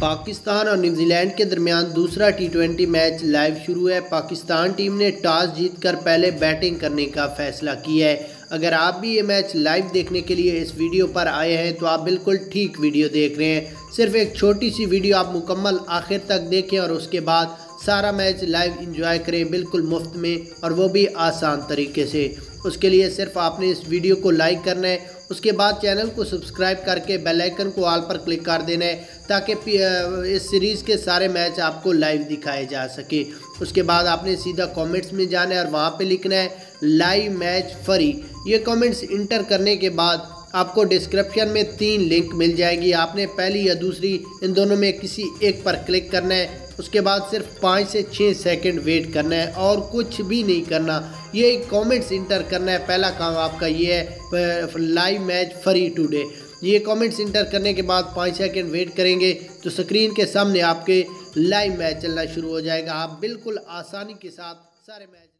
पाकिस्तान और न्यूजीलैंड के दरमियान दूसरा टी20 मैच लाइव शुरू है। पाकिस्तान टीम ने टॉस जीतकर पहले बैटिंग करने का फैसला किया है। अगर आप भी ये मैच लाइव देखने के लिए इस वीडियो पर आए हैं तो आप बिल्कुल ठीक वीडियो देख रहे हैं। सिर्फ एक छोटी सी वीडियो आप मुकम्मल आखिर तक देखें और उसके बाद सारा मैच लाइव एंजॉय करें बिल्कुल मुफ्त में, और वो भी आसान तरीके से। उसके लिए सिर्फ आपने इस वीडियो को लाइक करना है, उसके बाद चैनल को सब्सक्राइब करके बेल आइकन को ऑल पर क्लिक कर देना है ताकि इस सीरीज़ के सारे मैच आपको लाइव दिखाए जा सके। उसके बाद आपने सीधा कमेंट्स में जाना है और वहाँ पे लिखना है लाइव मैच फ्री। ये कमेंट्स इंटर करने के बाद आपको डिस्क्रिप्शन में 3 लिंक मिल जाएगी। आपने पहली या दूसरी इन दोनों में किसी एक पर क्लिक करना है। उसके बाद सिर्फ 5 से 6 सेकंड वेट करना है और कुछ भी नहीं करना। ये कमेंट्स इंटर करना है। पहला काम आपका ये है लाइव मैच फ्री टुडे। ये कमेंट्स इंटर करने के बाद 5 सेकंड वेट करेंगे तो स्क्रीन के सामने आपके लाइव मैच चलना शुरू हो जाएगा। आप बिल्कुल आसानी के साथ सारे मैच